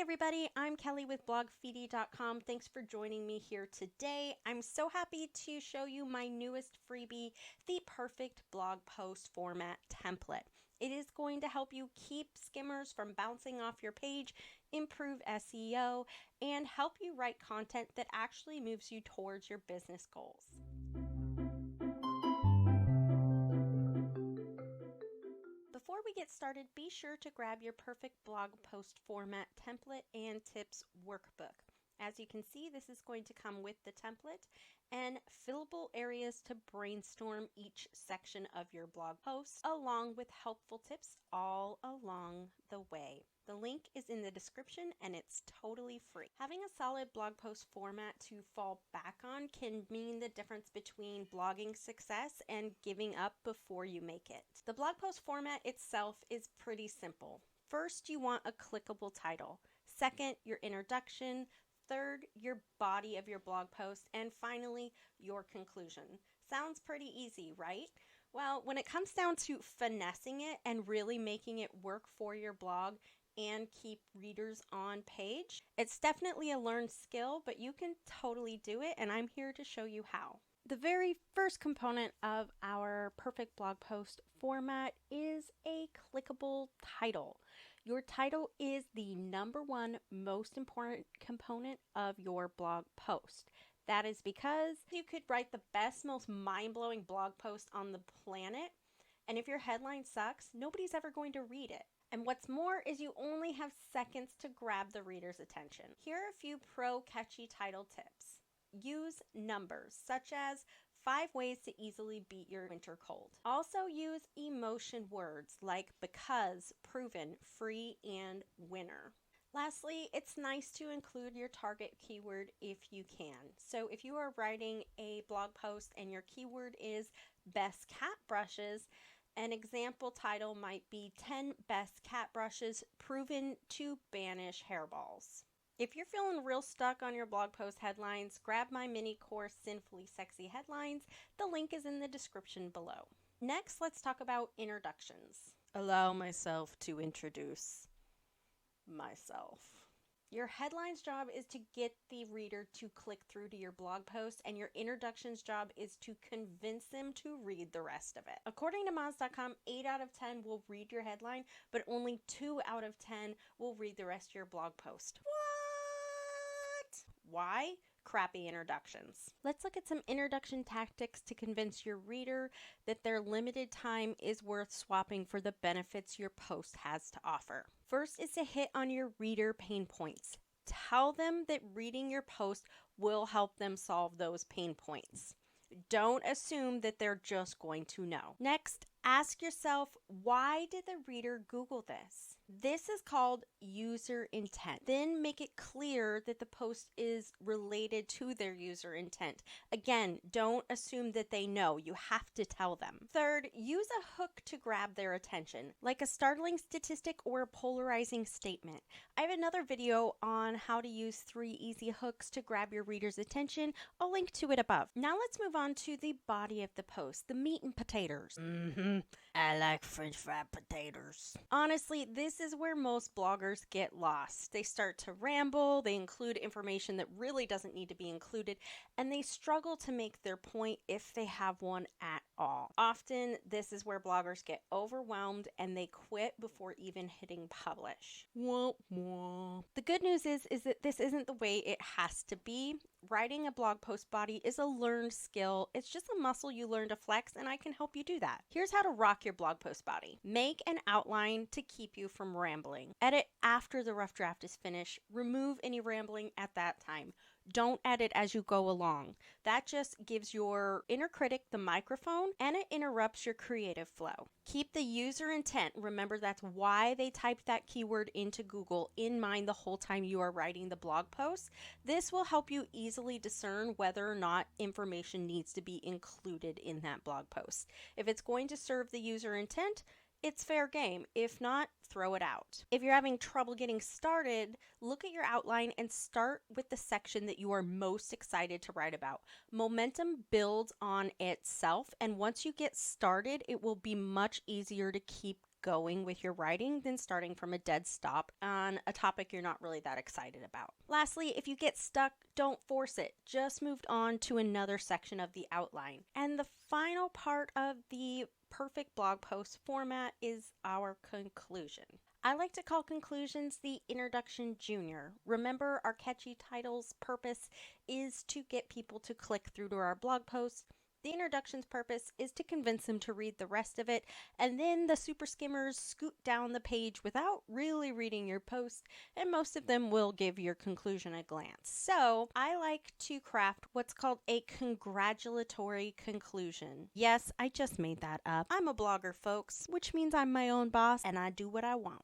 everybody, I'm Kelly with Blogfiti.com. Thanks for joining me here today. I'm so happy to show you my newest freebie, the perfect blog post format template. It is going to help you keep skimmers from bouncing off your page, improve SEO, and help you write content that actually moves you towards your business goals. Before we get started, be sure to grab your perfect blog post format template and tips workbook. As you can see, this is going to come with the template and fillable areas to brainstorm each section of your blog post, along with helpful tips all along the way. The link is in the description and it's totally free. Having a solid blog post format to fall back on can mean the difference between blogging success and giving up before you make it. The blog post format itself is pretty simple. First, you want a clickable title. Second, your introduction. Third, your body of your blog post. And finally, your conclusion. Sounds pretty easy, right? Well, when it comes down to finessing it and really making it work for your blog and keep readers on page, it's definitely a learned skill, but you can totally do it, and I'm here to show you how. The very first component of our perfect blog post format is a clickable title. Your title is the number one most important component of your blog post. That is because you could write the best, most mind-blowing blog post on the planet, and if your headline sucks, nobody's ever going to read it. And what's more is you only have seconds to grab the reader's attention. Here are a few catchy title tips. Use numbers, such as 5 ways to easily beat your winter cold. Also use emotion words like because, proven, free, and winner. Lastly, it's nice to include your target keyword if you can. So if you are writing a blog post and your keyword is best cat brushes, an example title might be 10 best cat brushes proven to banish hairballs. If you're feeling real stuck on your blog post headlines, grab my mini course, Sinfully Sexy Headlines. The link is in the description below. Next, let's talk about introductions. Allow myself to introduce myself. Your headlines job is to get the reader to click through to your blog post, and your introductions job is to convince them to read the rest of it. According to Moz.com, 8 out of 10 will read your headline, but only 2 out of 10 will read the rest of your blog post. What? Why? Crappy introductions. Let's look at some introduction tactics to convince your reader that their limited time is worth swapping for the benefits your post has to offer. First is to hit on your reader pain points. Tell them that reading your post will help them solve those pain points. Don't assume that they're just going to know. Next, ask yourself, why did the reader Google this? This is called user intent. Then make it clear that the post is related to their user intent. Again, don't assume that they know. You have to tell them. Third, use a hook to grab their attention, like a startling statistic or a polarizing statement. I have another video on how to use 3 easy hooks to grab your reader's attention. I'll link to it above. Now let's move on to the body of the post, the meat and potatoes. I like French fried potatoes. Honestly, this is where most bloggers get lost. They start to ramble, they include information that really doesn't need to be included, and they struggle to make their point if they have one at all. Often, this is where bloggers get overwhelmed and they quit before even hitting publish. Wah, wah. The good news is that this isn't the way it has to be. Writing a blog post body is a learned skill. It's just a muscle you learn to flex, and I can help you do that. Here's how to rock your blog post body. Make an outline to keep you from rambling. Edit after the rough draft is finished. Remove any rambling at that time. Don't edit as you go along. That just gives your inner critic the microphone and it interrupts your creative flow. Keep the user intent. Remember, that's why they typed that keyword into Google in mind the whole time you are writing the blog post. This will help you easily discern whether or not information needs to be included in that blog post. If it's going to serve the user intent, it's fair game. If not, throw it out. If you're having trouble getting started, look at your outline and start with the section that you are most excited to write about. Momentum builds on itself, and once you get started, it will be much easier to keep going with your writing than starting from a dead stop on a topic you're not really that excited about. Lastly, if you get stuck, don't force it. Just move on to another section of the outline. And the final part of the perfect blog post format is our conclusion. I like to call conclusions the introduction junior. Remember, our catchy title's purpose is to get people to click through to our blog posts. The introduction's purpose is to convince them to read the rest of it, and then the super skimmers scoot down the page without really reading your post, and most of them will give your conclusion a glance. So I like to craft what's called a congratulatory conclusion. Yes, I just made that up. I'm a blogger, folks, which means I'm my own boss and I do what I want.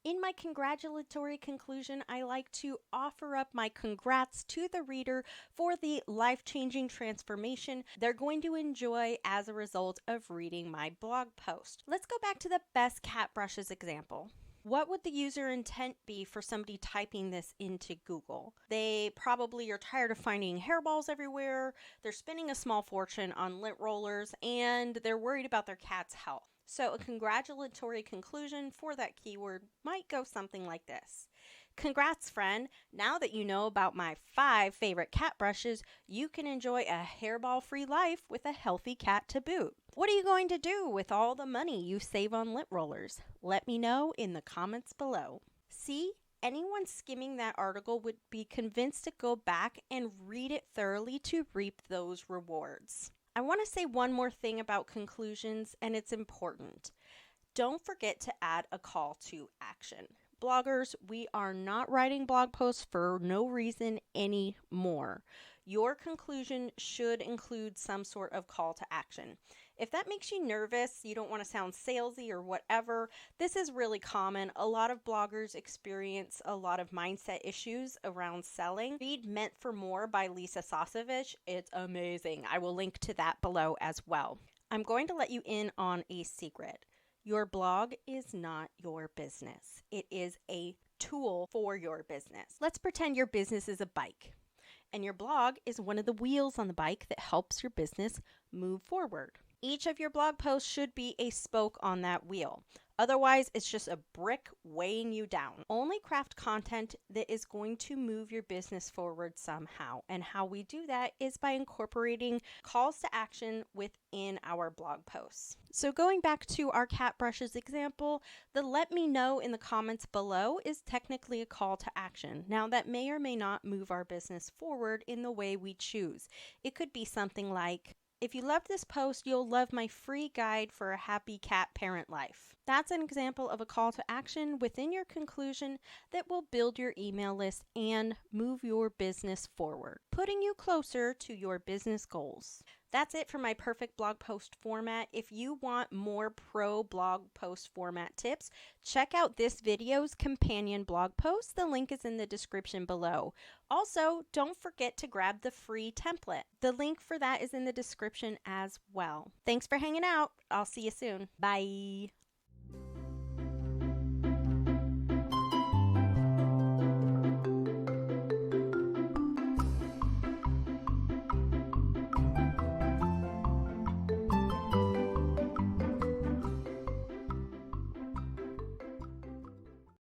In my congratulatory conclusion, I like to offer up my congrats to the reader for the life-changing transformation they're going to enjoy as a result of reading my blog post. Let's go back to the best cat brushes example. What would the user intent be for somebody typing this into Google? They probably are tired of finding hairballs everywhere, they're spending a small fortune on lint rollers, and they're worried about their cat's health. So a congratulatory conclusion for that keyword might go something like this. Congrats, friend. Now that you know about my 5 favorite cat brushes, you can enjoy a hairball-free life with a healthy cat to boot. What are you going to do with all the money you save on lint rollers? Let me know in the comments below. See? Anyone skimming that article would be convinced to go back and read it thoroughly to reap those rewards. I want to say one more thing about conclusions, and it's important. Don't forget to add a call to action. Bloggers, we are not writing blog posts for no reason anymore. Your conclusion should include some sort of call to action. If that makes you nervous, you don't want to sound salesy or whatever, this is really common. A lot of bloggers experience a lot of mindset issues around selling. Read Meant for More by Lisa Sosovich. It's amazing. I will link to that below as well. I'm going to let you in on a secret. Your blog is not your business. It is a tool for your business. Let's pretend your business is a bike, and your blog is one of the wheels on the bike that helps your business move forward. Each of your blog posts should be a spoke on that wheel. Otherwise, it's just a brick weighing you down. Only craft content that is going to move your business forward somehow. And how we do that is by incorporating calls to action within our blog posts. So going back to our cat brushes example, the let me know in the comments below is technically a call to action. Now that may or may not move our business forward in the way we choose. It could be something like, if you love this post, you'll love my free guide for a happy cat parent life. That's an example of a call to action within your conclusion that will build your email list and move your business forward, putting you closer to your business goals. That's it for my perfect blog post format. If you want more pro blog post format tips, check out this video's companion blog post. The link is in the description below. Also, don't forget to grab the free template. The link for that is in the description as well. Thanks for hanging out. I'll see you soon. Bye.